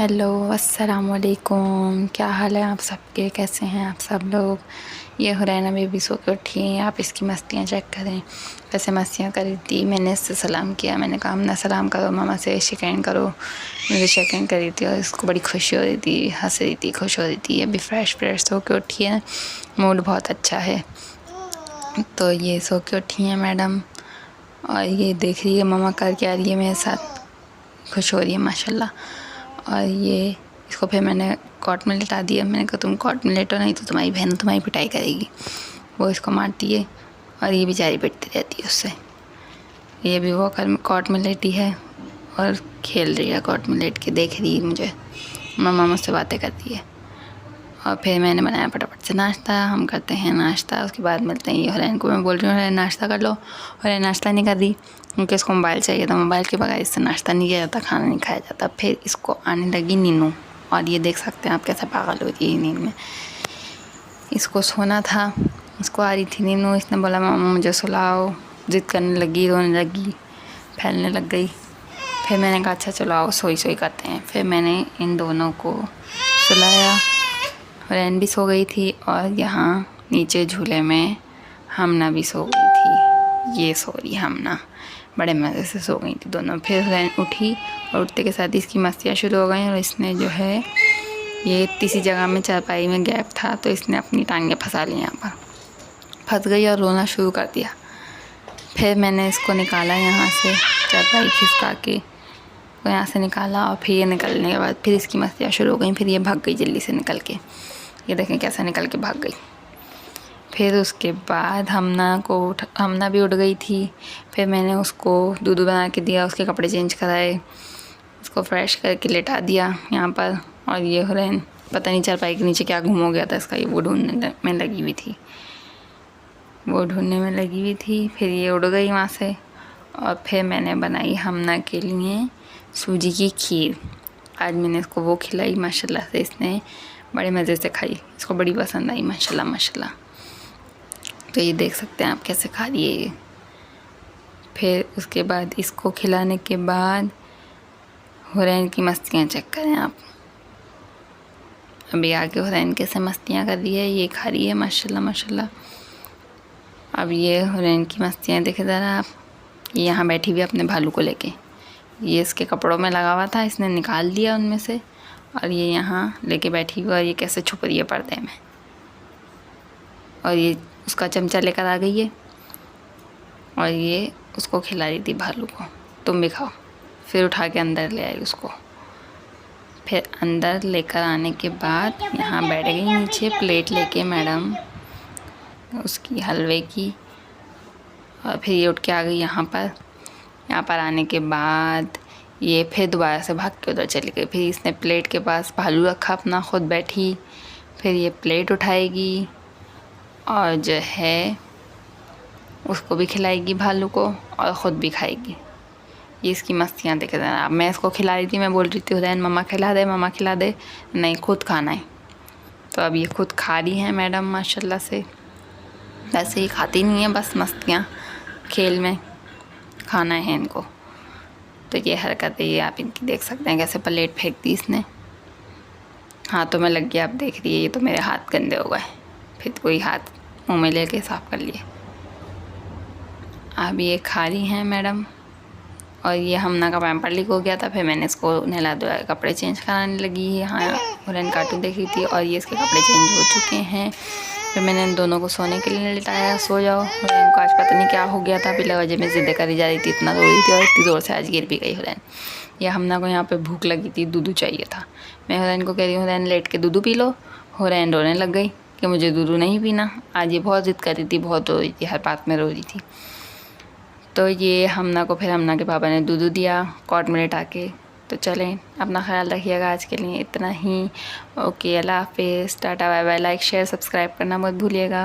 Hello अस्सलाम वालेकुम। क्या हाल है आप सबके, कैसे हैं आप सब लोग। ये हुरैना बेबी सो के उठी है। आप इसकी मस्तियाँ चेक करें, कैसे मस्तियाँ करी थी। मैंने इससे सलाम किया, मैंने कहा ना सलाम करो, मामा से शेकैंड करो। मुझे शेकैंड करी थी और इसको बड़ी खुशी हो रही थी, हंस रही थी, खुश हो रही थी। अभी फ्रेश सो के उठी है, मूड बहुत अच्छा है। तो ये सो के उठी हैं मैडम, और ये देख रही है मामा कर क्या रही है मेरे साथ, खुश हो रही है माशाल्लाह। और ये इसको फिर मैंने कॉट में लिटा दिया। मैंने कहा तुम कॉट में लेटो, नहीं तो तुम्हारी बहन तुम्हारी पिटाई करेगी। वो इसको मारती है और ये बेचारी पिटती रहती है उससे। ये भी वो कॉट में लेटी है और खेल रही है, कॉट में लेट के देख रही है मुझे। मम्मा मुझसे बातें करती है। और फिर मैंने बनाया फटाफट से नाश्ता। हम करते हैं नाश्ता, उसके बाद मिलते हैं। ये हुरैन को मैं बोल रही हूँ हुरैन नाश्ता कर लो, हुरैन नाश्ता नहीं कर रही क्योंकि इसको मोबाइल चाहिए था। मोबाइल के बगैर इससे नाश्ता नहीं किया जाता, खाना नहीं खाया जाता। फिर इसको आने लगी नीनू, और ये देख सकते हैं आप कैसे पागल हो रही है नींद में। इसको सोना था, इसको आ रही थी नीनू। इसने बोला मामा मुझे सुलाओ, ज़िद करने लगी, रोने लगी, फैलने लग गई। फिर मैंने कहा अच्छा चलो आओ सोई करते हैं। फिर मैंने इन दोनों को सुलाया। हुरैन भी सो गई थी और यहाँ नीचे झूले में हमना भी सो गई थी। ये सो रही हमना, बड़े मज़े से सो गई थी दोनों। फिर हुरैन उठी और उठते के साथ इसकी मस्तियाँ शुरू हो गई। और इसने जो है ये तीसरी जगह में चारपाई में गैप था, तो इसने अपनी टांगें फंसा ली, यहाँ पर फंस गई और रोना शुरू कर दिया। फिर मैंने इसको निकाला यहाँ से, चारपाई खिसका के तो यहाँ से निकाला। और फिर ये निकलने के बाद फिर इसकी मस्तियाँ शुरू हो गई। फिर ये भाग गई जल्दी से निकल के, ये देखें कैसे निकल के भाग गई। फिर उसके बाद हमना भी उठ गई थी। फिर मैंने उसको दूध बना के दिया, उसके कपड़े चेंज कराए, उसको फ्रेश करके लेटा दिया यहाँ पर। और ये हुरैन पता नहीं चारपाई के नीचे क्या घूम हो गया था इसका, ये वो ढूंढने में लगी हुई थी। फिर ये उड़ गई वहाँ से। और फिर मैंने बनाई हमना के लिए सूजी की खीर। आज मैंने इसको वो खिलाई, माशाल्लाह से इसने बड़े मज़े से खाई, इसको बड़ी पसंद आई माशाल्लाह। तो ये देख सकते हैं आप कैसे खा रही है ये। फिर उसके बाद इसको खिलाने के बाद हुरैन की मस्तियाँ चेक करें आप। अभी आके हुरैन कैसे मस्तियाँ कर रही है, ये खा रही है माशाल्लाह। अब ये हुरैन की मस्तियाँ देखे ज़रा आप। ये यहाँ बैठी हुई अपने भालू को लेके, ये इसके कपड़ों में लगा हुआ था, इसने निकाल दिया उनमें से, और ये यहाँ लेके बैठी हुई। और ये कैसे छुप रही है पर्दे में। और ये उसका चमचा लेकर आ गई है और ये उसको खिला रही थी भालू को, तुम भी खाओ। फिर उठा के अंदर ले आई उसको। फिर अंदर लेकर आने के बाद यहाँ बैठ गई नीचे प्लेट लेके मैडम उसकी हलवे की। और फिर ये उठ के आ गई यहाँ पर आने के बाद ये फिर दोबारा से भाग के उधर चली गई। फिर इसने प्लेट के पास भालू रखा अपना, खुद बैठी। फिर ये प्लेट उठाएगी और जो है उसको भी खिलाएगी भालू को, और ख़ुद भी खाएगी। ये इसकी मस्तियाँ देखे ज़रा। मैं इसको खिला रही थी, मैं बोल रही थी हुरैन मम्मा खिला दे, नहीं खुद खाना है। तो अब ये खुद खा रही हैं मैडम माशाल्लाह से। वैसे ही खाती नहीं है, बस मस्तियाँ खेल में खाना है इनको। तो ये हरकत है, ये आप इनकी देख सकते हैं कैसे प्लेट फेंक दी इसने, हाथों में लग गया। आप देख रही है, ये तो मेरे हाथ गंदे हो गए। फिर कोई हाथ मुँह में लेके साफ़ कर लिए। अब ये खा रही हैं मैडम। और ये हमना का पैम्पर लीक हो गया था, फिर मैंने इसको नहला धुलाया, कपड़े चेंज कराने लगी। यहाँ हुरैन कार्टून देख रही थी और ये इसके कपड़े चेंज हो चुके हैं। फिर मैंने इन दोनों को सोने के लिए लिटाया, सो जाओ। हुरैन को आज पता नहीं क्या हो गया था, बिला वजह में ज़िद्द करी जा रही थी, इतना रो रही थी और इतनी ज़ोर से आज गिर भी गई हुरैन। या हमना को यहाँ पे भूख लगी थी, दूध चाहिए था। मैं हुरैन को कह रही हूँ हुरैन लेट के दूध पी लो। हुरैन रोने लग गई कि मुझे दूध नहीं पीना। आज ये बहुत ज़िद कर रही थी, बहुत रो रही थी, हर बात में रो रही थी। तो ये हमना को फिर हमना के पापा ने दूध दिया कॉट में लेटा के। तो चलें, अपना ख्याल रखिएगा। आज के लिए इतना ही। ओके, अल्लाह हाफिज़, tata bye bye. Like share subscribe करना मत भूलिएगा।